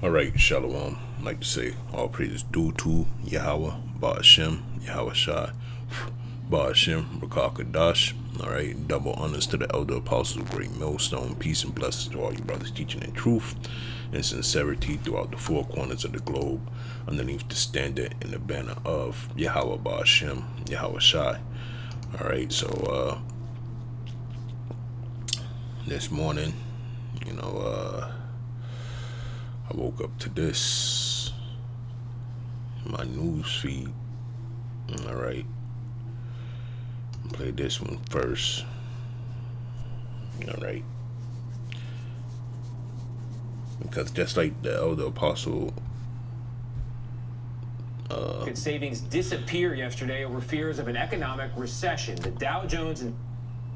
All right, Shalom. I'd like to say all praises due to Yahweh, Ba'ashem, Yahweh Shai, Ba'ashem, Rakakadash. All right, double honors to the elder apostles of Great Millstone. Peace and blessings to all you brothers teaching in truth and sincerity throughout the four corners of the globe, underneath the standard and the banner of Yahweh, Ba'ashem, Yahweh Shai. All right, so this morning, I woke up to this, my news feed. All right, play this one first. All right, because just like the elder apostle, Market savings disappear yesterday over fears of an economic recession. The Dow Jones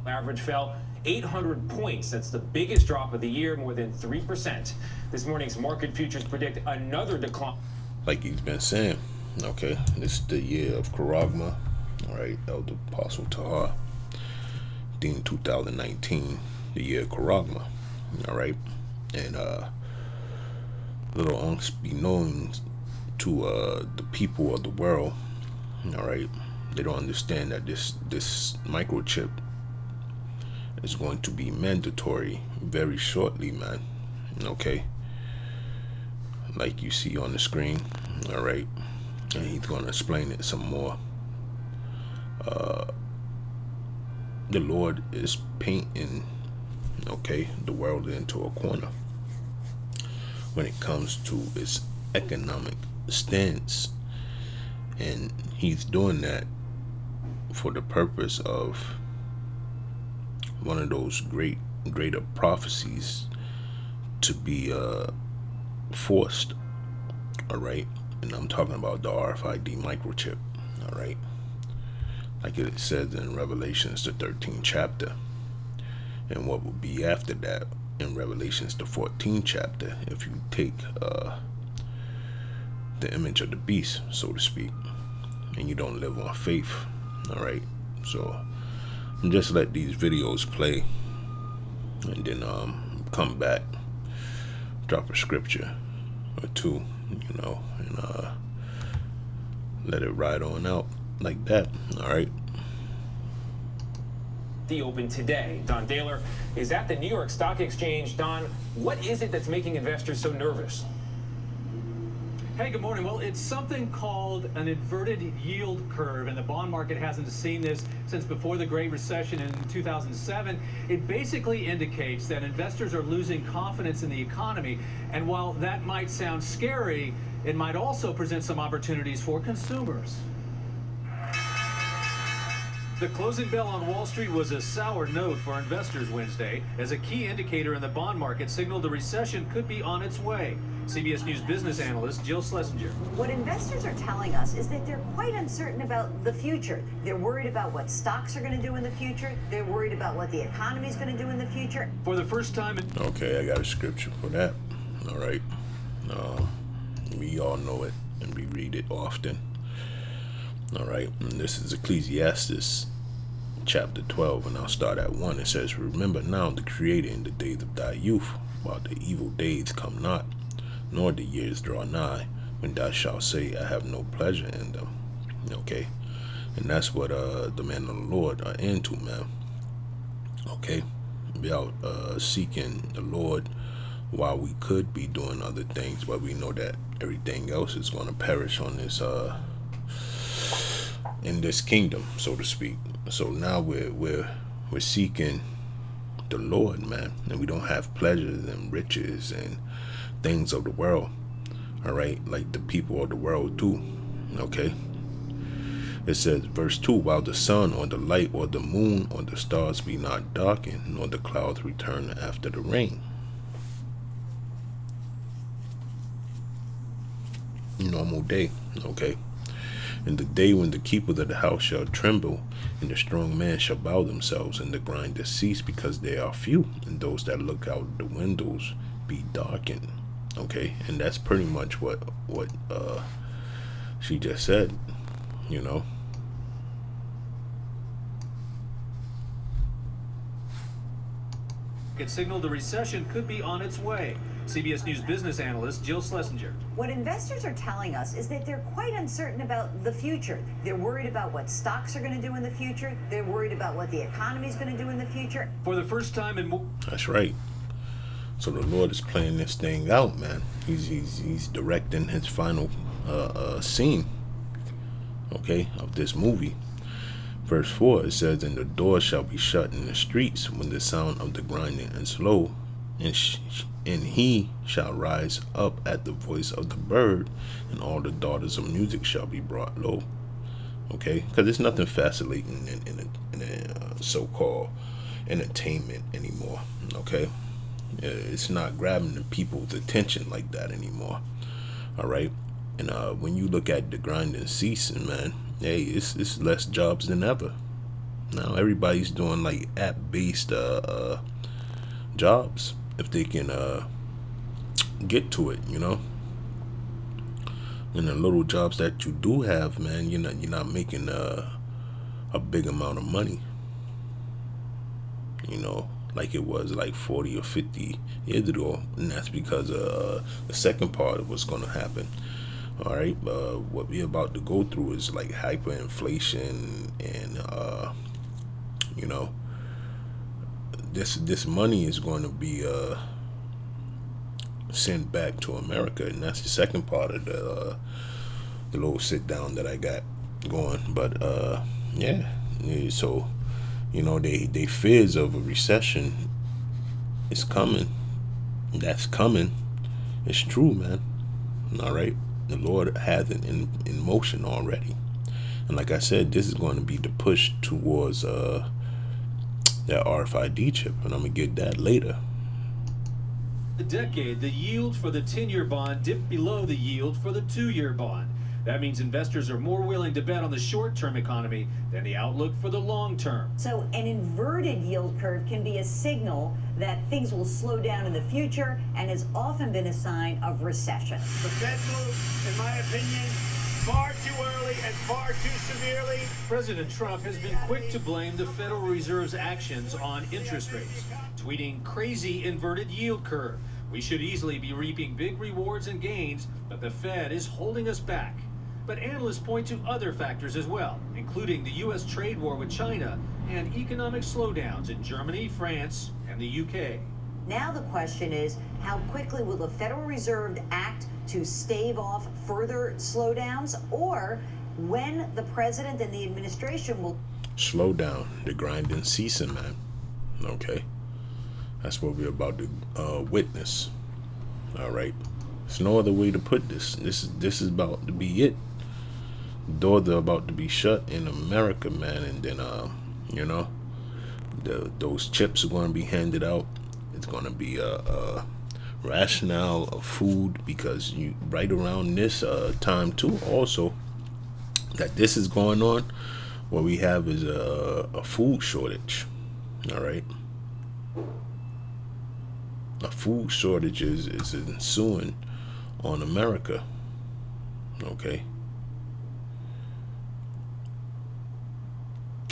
average fell 800 points. That's the biggest drop of the year, more than 3%. This morning's market futures predict another decline. Like he's been saying, okay, this is the year of Charagma. All right, elder apostle Tahar, Dean 2019, the year of Charagma. All right, and little unbeknownst to the people of the world, all right, they don't understand that this microchip is going to be mandatory very shortly, man. Okay, like you see on the screen. All right, and he's going to explain it some more. The Lord is painting, okay, the world into a corner when it comes to its economic stance, and he's doing that for the purpose of one of those greater prophecies to be forced. All right, and I'm talking about the RFID microchip. All right, like it says in Revelations the 13th chapter, and what will be after that in Revelations the 14th chapter, if you take the image of the beast, so to speak, and you don't live on faith. All right, so just let these videos play, and then come back, drop a scripture or two, and let it ride on out like that. All right. The open today. Don Daler is at the New York Stock Exchange. Don, what is it that's making investors so nervous? Hey, good morning. Well, it's something called an inverted yield curve, and the bond market hasn't seen this since before the Great Recession in 2007. It basically indicates that investors are losing confidence in the economy, and while that might sound scary, it might also present some opportunities for consumers. The closing bell on Wall Street was a sour note for investors Wednesday, as a key indicator in the bond market signaled the recession could be on its way. CBS News business analyst Jill Schlesinger. What investors are telling us is that they're quite uncertain about the future. They're worried about what stocks are going to do in the future. They're worried about what the economy is going to do in the future. For the first time in... Okay, I got a scripture for that. All right. We all know it, and we read it often. All right, and this is Ecclesiastes chapter 12, and I'll start at 1. It says, "Remember now the Creator in the days of thy youth, while the evil days come not, nor the years draw nigh, when thou shalt say, I have no pleasure in them." Okay, and that's what the men of the Lord are into, man. Okay, be out seeking the Lord while we could be doing other things, but we know that everything else is going to perish on this in this kingdom, so to speak. So now we're seeking the Lord, man, and we don't have pleasures and riches and things of the world. All right, like the people of the world do. Okay, it says, verse 2, "While the sun or the light or the moon or the stars be not darkened, nor the clouds return after the rain." Normal day. Okay, "In the day when the keepers of the house shall tremble, and the strong man shall bow themselves, and the grinders cease, because they are few, and those that look out the windows be darkened." Okay, and that's pretty much what she just said, It signaled the recession could be on its way. CBS News business analyst Jill Schlesinger. What investors are telling us is that they're quite uncertain about the future. They're worried about what stocks are going to do in the future. They're worried about what the economy is going to do in the future. For the first time in That's right. So the Lord is playing this thing out, man. He's directing his final scene, okay, of this movie. Verse 4, it says, "And the door shall be shut in the streets when the sound of the grinding is low, and he shall rise up at the voice of the bird, and all the daughters of music shall be brought low." Okay, because there's nothing fascinating in a so-called entertainment anymore. Okay, it's not grabbing the people's attention like that anymore. All right, and when you look at the grinding season, man, hey, it's less jobs than ever. Now everybody's doing like app-based jobs if they can get to it, you know. And the little jobs that you do have, man, you're not making a big amount of money, you know, like it was like 40 or 50 years ago. And that's because the second part of what's going to happen. All right, what we're about to go through is like hyperinflation, and you know, this money is going to be sent back to America, and that's the second part of the little sit down that I got going. But yeah, so you know, they fears of a recession is coming. That's coming. It's true, man. All right. The Lord has it in motion already. And like I said, this is going to be the push towards that RFID chip. And I'm going to get that later. a decade, the yield for the 10-year bond dipped below the yield for the 2-year bond. That means investors are more willing to bet on the short-term economy than the outlook for the long term. So an inverted yield curve can be a signal that things will slow down in the future and has often been a sign of recession. The Fed move, in my opinion, far too early and far too severely. President Trump has been quick to blame the Federal Reserve's actions on interest rates, tweeting crazy inverted yield curve. We should easily be reaping big rewards and gains, but the Fed is holding us back. But analysts point to other factors as well, including the U.S. trade war with China and economic slowdowns in Germany, France, and the UK. Now the question is, how quickly will the Federal Reserve act to stave off further slowdowns, or when the president and the administration will slow down the grinding season, man. Okay, that's what we're about to witness. All right, there's no other way to put this. This is about to be it. Doors are about to be shut in America, man, and then you know, those chips are going to be handed out. It's going to be a rationale of food, because you right around this time too also that this is going on, what we have is a food shortage. All right, a food shortage is ensuing on America. Okay,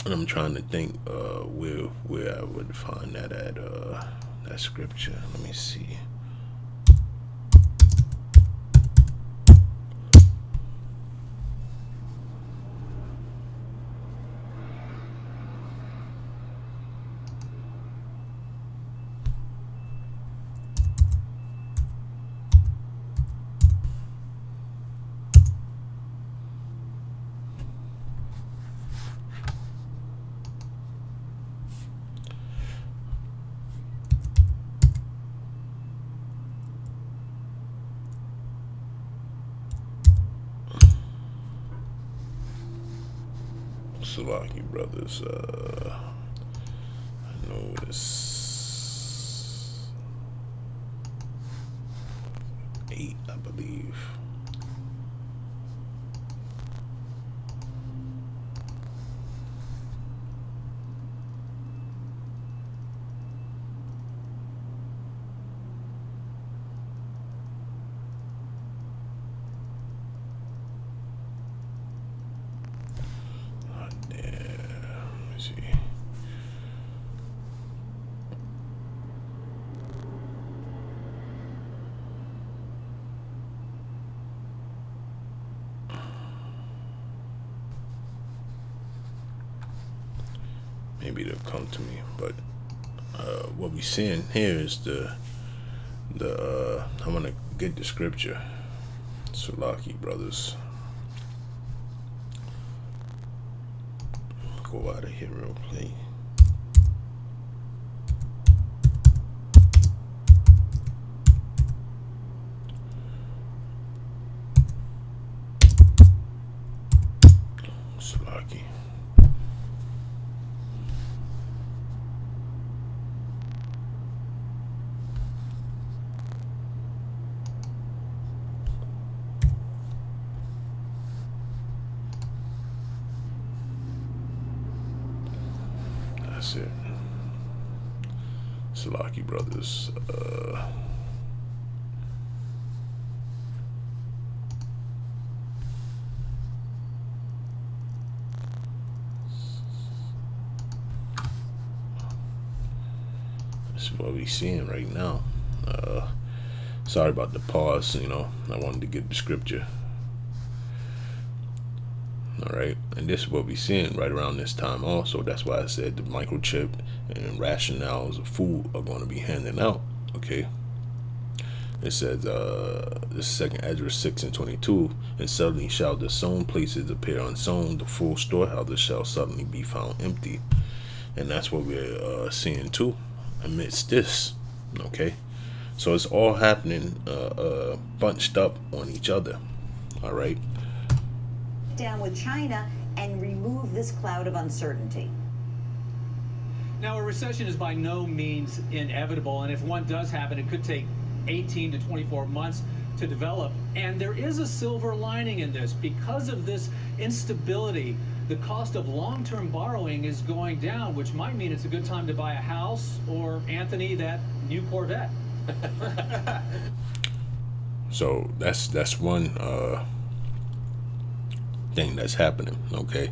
and I'm trying to think where I would find that at that scripture. Let me see. Salaki brothers, I know it's 8, I believe. maybe they'll come to me. But what we seeing here is the I'm gonna get the scripture. Salaki brothers, go out of here real quick. Salaki. That's it. Salaki brothers. This is what we seeing right now. Sorry about the pause. You know, I wanted to get the scripture. All right, and this is what we seeing right around this time also. That's why I said the microchip and rationales of food are going to be handing out. Okay, it says this second Ezra 6:22, and suddenly shall the sown places appear unsown, the full storehouses shall suddenly be found empty. And that's what we're seeing too amidst this. Okay, so it's all happening bunched up on each other. All right, down with China and remove this cloud of uncertainty. Now, a recession is by no means inevitable, and if one does happen, it could take 18 to 24 months to develop. And there is a silver lining in this. Because of this instability, the cost of long-term borrowing is going down, which might mean it's a good time to buy a house or, Anthony, that new Corvette. So that's one thing that's happening, okay,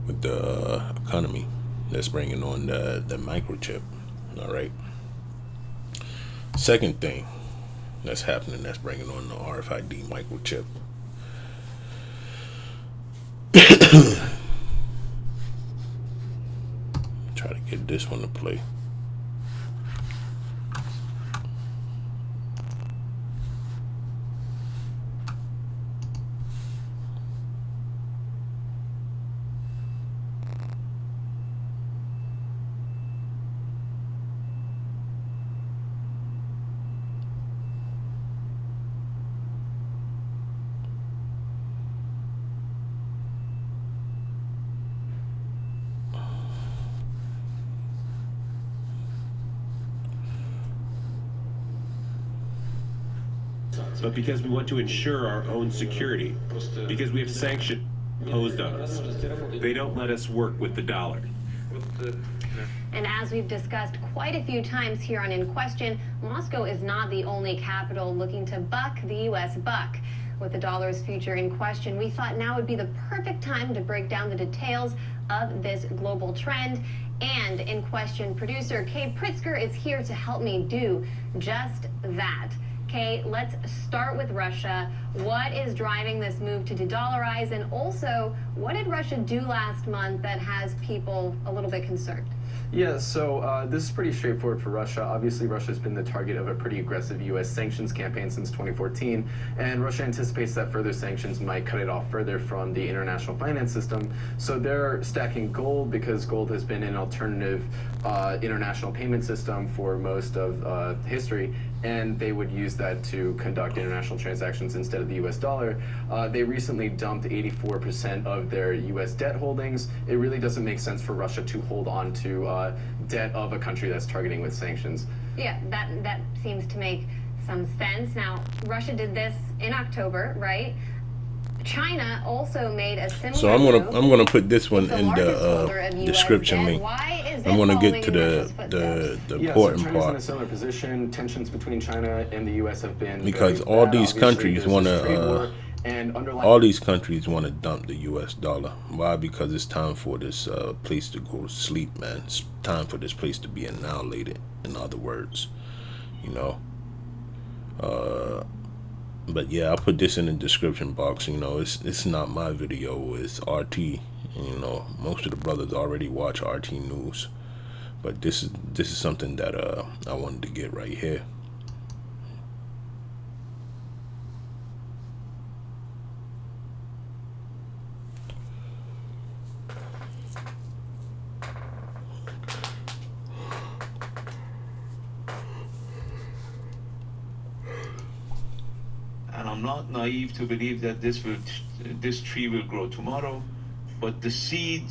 with the economy that's bringing on the microchip. All right, second thing that's happening that's bringing on the RFID microchip. Try to get this one to play. But because we want to ensure our own security, because we have sanctions imposed on us. They don't let us work with the dollar. And as we've discussed quite a few times here on In Question, Moscow is not the only capital looking to buck the U.S. buck. With the dollar's future in question, we thought now would be the perfect time to break down the details of this global trend. And In Question producer Kay Pritzker is here to help me do just that. Kay, let's start with Russia. What is driving this move to de-dollarize? And also, what did Russia do last month that has people a little bit concerned? Yeah, so this is pretty straightforward for Russia. Obviously, Russia's been the target of a pretty aggressive U.S. sanctions campaign since 2014, and Russia anticipates that further sanctions might cut it off further from the international finance system. So they're stacking gold because gold has been an alternative international payment system for most of history, and they would use that to conduct international transactions instead of the U.S. dollar. They recently dumped 84% of their U.S. debt holdings. It really doesn't make sense for Russia to hold on to debt of a country that's targeting with sanctions. Yeah, that seems to make some sense. Now, Russia did this in October, right? China also made a similar So I'm gonna put this one in the description link. I'm gonna get to the important so China's part. in a similar position. Tensions between China and the U.S. have been Because very all bad. these Obviously, countries there's want this trade war, to and all these countries want to dump the U.S. dollar. Why? Because it's time for this place to go to sleep, man. It's time for this place to be annihilated. In other words, you know. But yeah, I'll put this in the description box. You know, it's not my video. It's RT. And, you know, most of the brothers already watch RT News, but this is something that I wanted to get right here. And I'm not naive to believe that this tree will grow tomorrow, but the seed,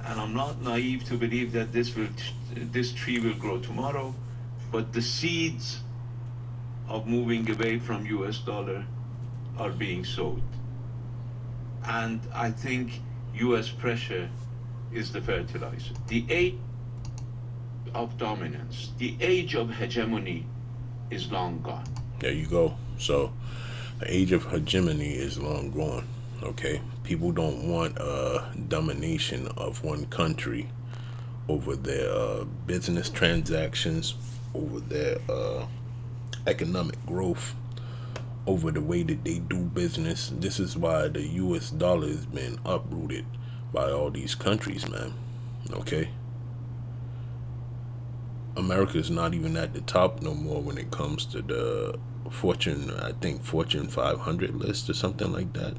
and I'm not naive to believe that this tree will grow tomorrow, but the seeds of moving away from US dollar are being sowed. And I think US pressure is the fertilizer. The age of dominance, the age of hegemony is long gone. There you go. So the age of hegemony is long gone. Okay, people don't want domination of one country over their business transactions, over their economic growth, over the way that they do business. This is why the US dollar has been uprooted by all these countries, man. Okay, America is not even at the top no more when it comes to the Fortune 500 list or something like that.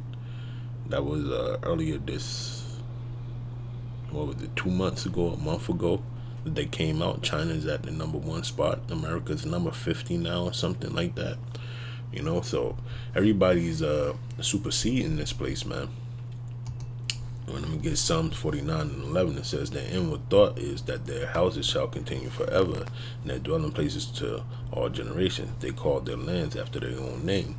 That was earlier this, what was it, 2 months ago, a month ago, that they came out. China's at the #1 spot. America's number 50 now or something like that. You know, so everybody's superseding this place, man. When we get Psalms 49:11, it says, "Their inward thought is that their houses shall continue forever, and their dwelling places to all generations. They called their lands after their own name."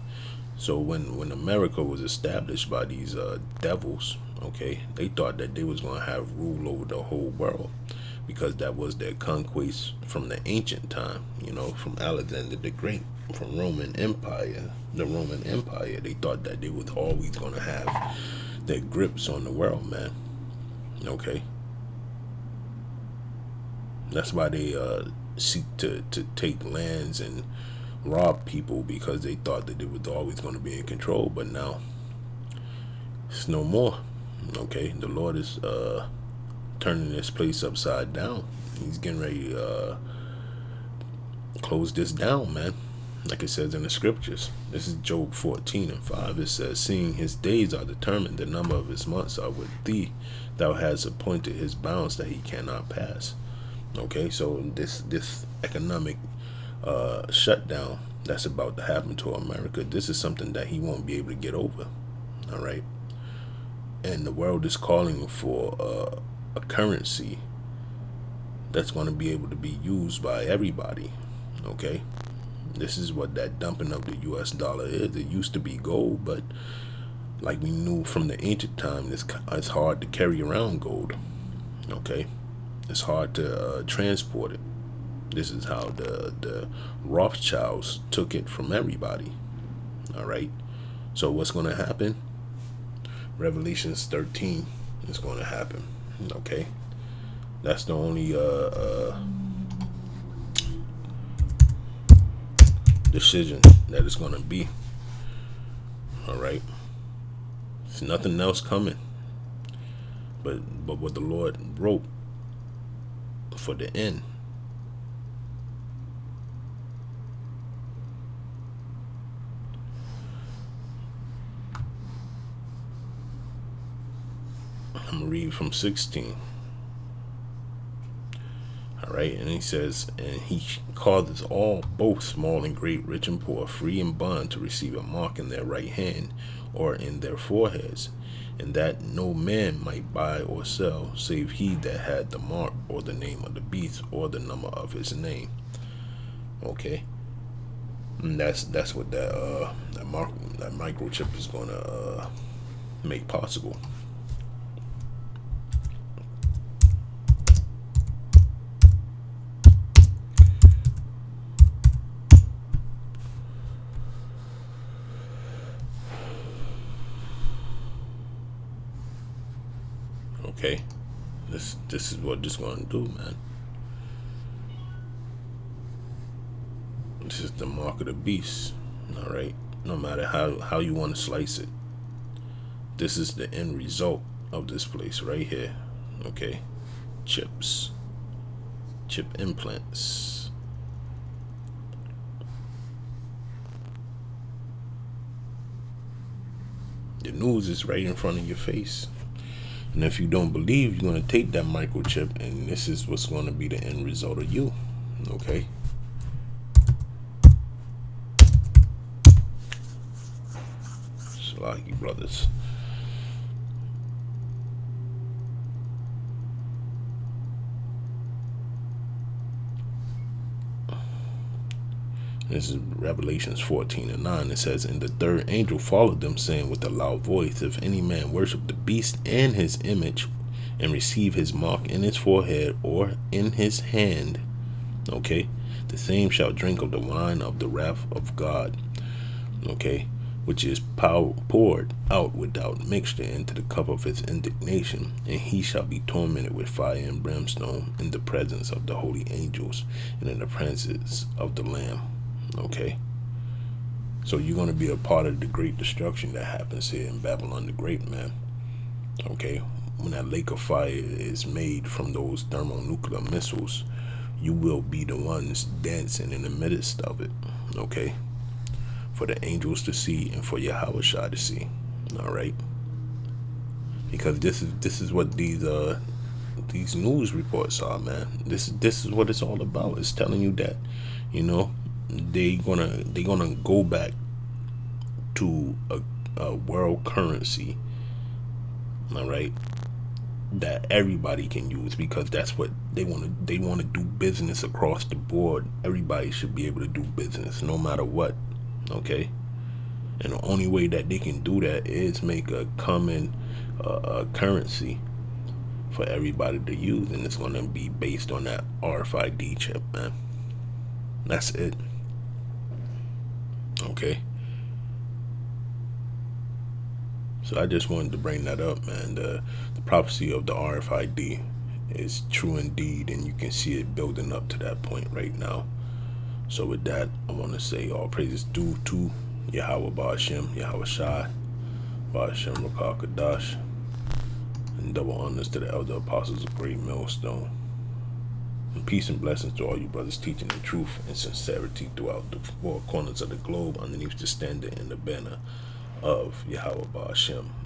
So when America was established by these devils, okay, they thought that they was going to have rule over the whole world, because that was their conquest from the ancient time, you know, from Alexander the Great, from Roman Empire, the Roman Empire. They thought that they was always going to have their grips on the world, man. Okay, that's why they seek to take lands and rob people, because they thought that they was always going to be in control. But now it's no more. Okay, the Lord is turning this place upside down. He's getting ready to close this down, man. Like it says in the scriptures. This is Job 14:5. It says, "Seeing his days are determined, the number of his months are with thee. Thou hast appointed his bounds that he cannot pass." Okay, so this economic shutdown that's about to happen to America, this is something that he won't be able to get over. All right, and the world is calling for a currency that's going to be able to be used by everybody. Okay, this is what that dumping of the US dollar is. It used to be gold, but like we knew from the ancient time, it's hard to carry around gold. Okay, it's hard to transport it. This is how the Rothschilds took it from everybody. All right, so what's going to happen? Revelations 13 is going to happen. Okay, that's the only decision that is going to be. All right, there's nothing else coming but what the Lord wrote for the end. I'm gonna read from 16. All right, and he says, "And he causes all, both small and great, rich and poor, free and bond, to receive a mark in their right hand or in their foreheads, and that no man might buy or sell, save he that had the mark, or the name of the beast, or the number of his name." Okay, and that's what that microchip is gonna make possible. Okay, this is what this is going to do, man. This This is the mark of the beast. All right. No matter how you want to slice it, this is the end result of this place right here. Okay. Chips. Chip implants. The news is right in front of your face. And if you don't believe, you're going to take that microchip, and this is what's going to be the end result of you. Okay. Slacky brothers. This is Revelations 14:9. It says, and the third angel followed them, saying with a loud voice, if any man worship the beast and his image, and receive his mark in his forehead or in his hand, okay, the same shall drink of the wine of the wrath of God, okay, which is poured out without mixture into the cup of his indignation, and he shall be tormented with fire and brimstone in the presence of the holy angels and in the presence of the Lamb. Okay, so you're going to be a part of the great destruction that happens here in Babylon the Great, man. Okay, when that lake of fire is made from those thermonuclear missiles, you will be the ones dancing in the midst of it. Okay, for the angels to see and for Yahushua to see. All right, because this is what these news reports are, man. This is what it's all about. It's telling you that, you know, they're gonna go back to a world currency, all right, that everybody can use, because that's what they want to do business across the board. Everybody should be able to do business no matter what. Okay, and the only way that they can do that is make a common currency for everybody to use, and it's going to be based on that RFID chip, man. That's it. Okay, so I just wanted to bring that up, man. The prophecy of the RFID is true indeed, and you can see it building up to that point right now. So with that, I want to say all praises due to Yahweh Ba'ashem, Yahweh Shai, Ba'ashem Rakah Kadash, and double honors to the elder apostles of Great Millstone. And peace and blessings to all you brothers teaching the truth and sincerity throughout the four corners of the globe underneath the standard and the banner of Yahweh Ba'ashem.